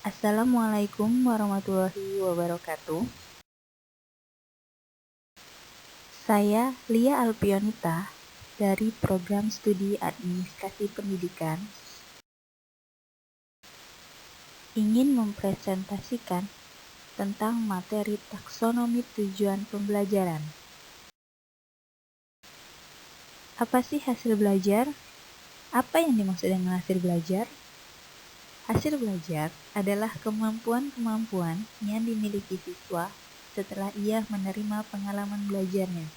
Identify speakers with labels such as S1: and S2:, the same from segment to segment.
S1: Assalamualaikum warahmatullahi wabarakatuh. Saya Lia Alpionita dari Program Studi Administrasi Pendidikan ingin mempresentasikan tentang materi taksonomi tujuan pembelajaran. Apa sih hasil belajar? Apa yang dimaksud dengan hasil belajar? Hasil belajar adalah kemampuan-kemampuan yang dimiliki siswa setelah ia menerima pengalaman belajarnya.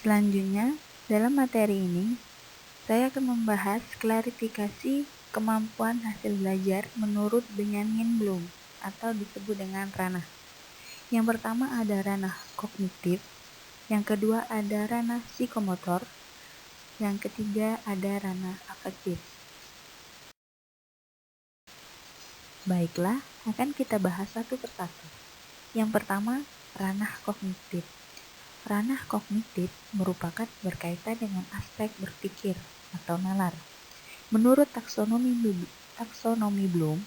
S1: Selanjutnya, dalam materi ini, saya akan membahas klarifikasi kemampuan hasil belajar menurut Benjamin Bloom atau disebut dengan ranah. Yang pertama ada ranah kognitif, yang kedua ada ranah psikomotor, yang ketiga ada ranah afektif. Baiklah, akan kita bahas satu persatu. Yang pertama, ranah kognitif. Ranah kognitif merupakan berkaitan dengan aspek berpikir atau nalar. Menurut taksonomi Bloom,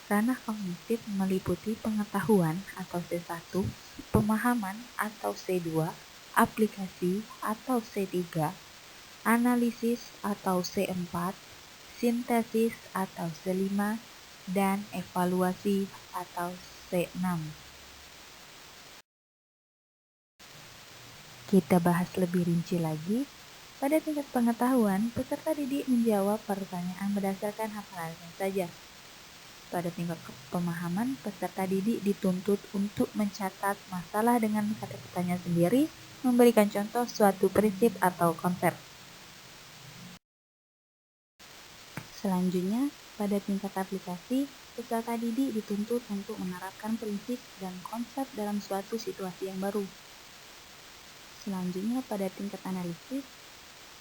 S1: ranah kognitif meliputi pengetahuan atau C1, pemahaman atau C2, aplikasi atau C3, analisis atau C4, sintesis atau C5, dan evaluasi atau C6. Kita bahas lebih rinci lagi. Pada tingkat pengetahuan, peserta didik menjawab pertanyaan berdasarkan hafalannya saja. Pada tingkat pemahaman, peserta didik dituntut untuk mencatat masalah dengan kata-katanya sendiri, memberikan contoh suatu prinsip atau konsep. Selanjutnya, pada tingkat aplikasi, peserta didik dituntut untuk menerapkan prinsip dan konsep dalam suatu situasi yang baru. Selanjutnya, pada tingkat analisis,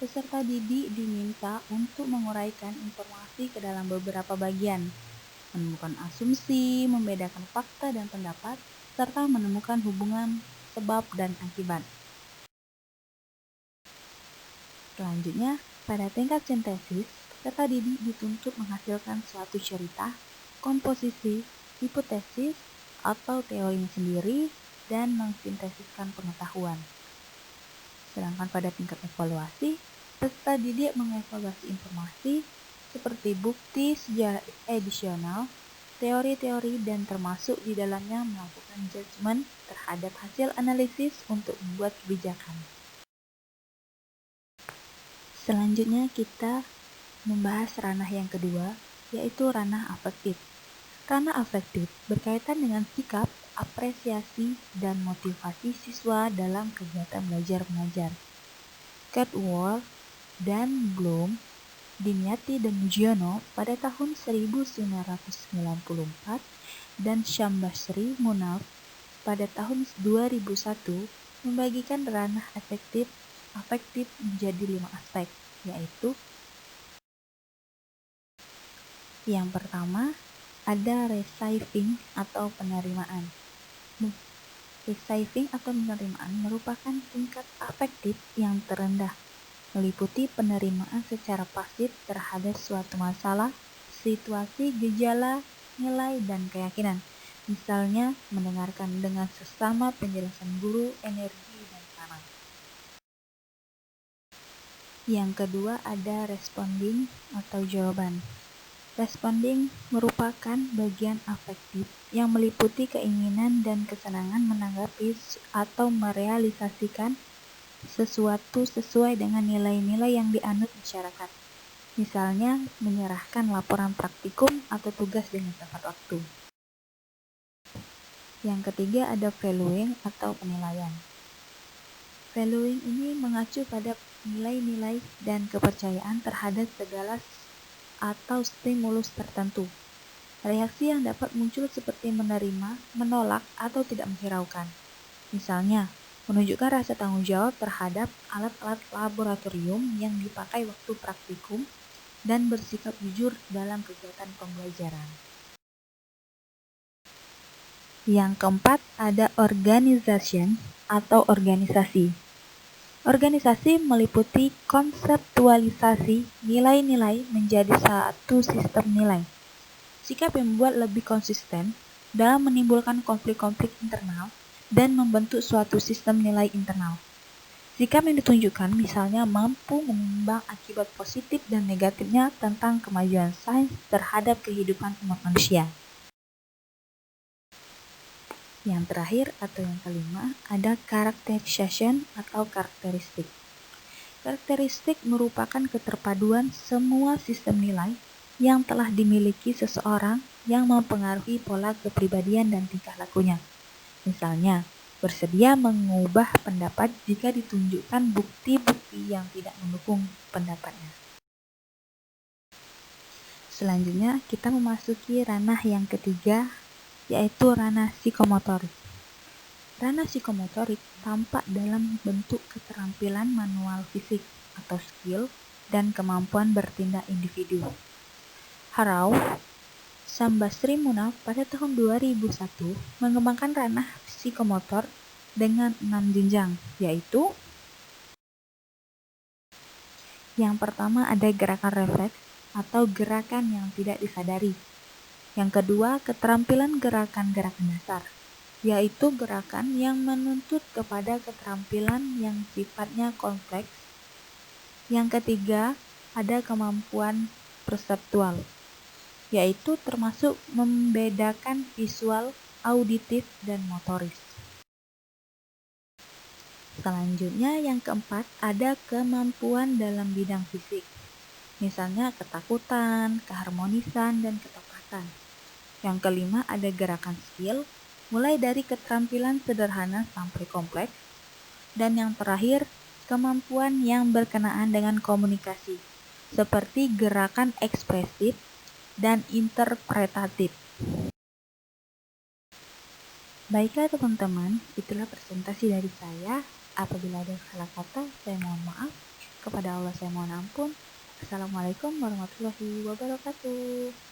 S1: peserta didik diminta untuk menguraikan informasi ke dalam beberapa bagian, menemukan asumsi, membedakan fakta dan pendapat, serta menemukan hubungan sebab dan akibat. Selanjutnya, pada tingkat sintesis, peserta didik dituntut menghasilkan suatu cerita, komposisi, hipotesis, atau teorinya sendiri, dan mensintesiskan pengetahuan. Sedangkan pada tingkat evaluasi, peserta didik mengevaluasi informasi seperti bukti sejarah edisional, teori-teori, dan termasuk di dalamnya melakukan judgement terhadap hasil analisis untuk membuat kebijakan. Selanjutnya kita membahas ranah yang kedua, yaitu ranah afektif. Ranah afektif berkaitan dengan sikap, apresiasi, dan motivasi siswa dalam kegiatan belajar mengajar. Caldwell dan Bloom, Dimyati dan Mujiono pada tahun 1994 dan Syambasri Munaf pada tahun 2001 membagikan ranah afektif menjadi 5 aspek, yaitu yang pertama ada receiving atau penerimaan. Receiving atau penerimaan merupakan tingkat afektif yang terendah, meliputi penerimaan secara pasif terhadap suatu masalah, situasi, gejala, nilai, dan keyakinan. Misalnya, mendengarkan dengan sesama penjelasan guru, energi, dan saran. Yang kedua ada responding atau jawaban. Responding merupakan bagian afektif yang meliputi keinginan dan kesenangan menanggapi atau merealisasikan sesuatu sesuai dengan nilai-nilai yang dianut masyarakat. Misalnya, menyerahkan laporan praktikum atau tugas dengan tepat waktu. Yang ketiga ada valuing atau penilaian. Valuing ini mengacu pada nilai-nilai dan kepercayaan terhadap segala atau stimulus tertentu. Reaksi yang dapat muncul seperti menerima, menolak, atau tidak menghiraukan. Misalnya, menunjukkan rasa tanggung jawab terhadap alat-alat laboratorium yang dipakai waktu praktikum dan bersikap jujur dalam kegiatan pembelajaran. Yang keempat ada organization atau organisasi. Organisasi meliputi konseptualisasi nilai-nilai menjadi satu sistem nilai. Sikap yang membuat lebih konsisten dalam menimbulkan konflik-konflik internal dan membentuk suatu sistem nilai internal. Sikap yang ditunjukkan misalnya mampu menimbang akibat positif dan negatifnya tentang kemajuan sains terhadap kehidupan umat manusia. Yang terakhir atau yang kelima ada characterization atau karakteristik. Karakteristik merupakan keterpaduan semua sistem nilai yang telah dimiliki seseorang yang mempengaruhi pola kepribadian dan tingkah lakunya. Misalnya, bersedia mengubah pendapat jika ditunjukkan bukti-bukti yang tidak mendukung pendapatnya. Selanjutnya, kita memasuki ranah yang ketiga, yaitu ranah psikomotorik. Ranah psikomotorik tampak dalam bentuk keterampilan manual fisik atau skill dan kemampuan bertindak individu. Harau Sambasri Munaf pada tahun 2001 mengembangkan ranah psikomotor dengan 6 jenjang, yaitu yang pertama ada gerakan refleks atau gerakan yang tidak disadari. Yang kedua, keterampilan gerakan-gerakan dasar, yaitu gerakan yang menuntut kepada keterampilan yang sifatnya kompleks. Yang ketiga, ada kemampuan perseptual, yaitu termasuk membedakan visual, auditif, dan motoris. Selanjutnya yang keempat, ada kemampuan dalam bidang fisik, misalnya ketakutan, keharmonisan, dan ketepatan. Yang kelima ada gerakan skill, mulai dari keterampilan sederhana sampai kompleks. Dan yang terakhir, kemampuan yang berkenaan dengan komunikasi, seperti gerakan ekspresif dan interpretatif. Baiklah teman-teman, itulah presentasi dari saya. Apabila ada salah kata, saya mohon maaf. Kepada Allah saya mohon ampun. Assalamualaikum warahmatullahi wabarakatuh.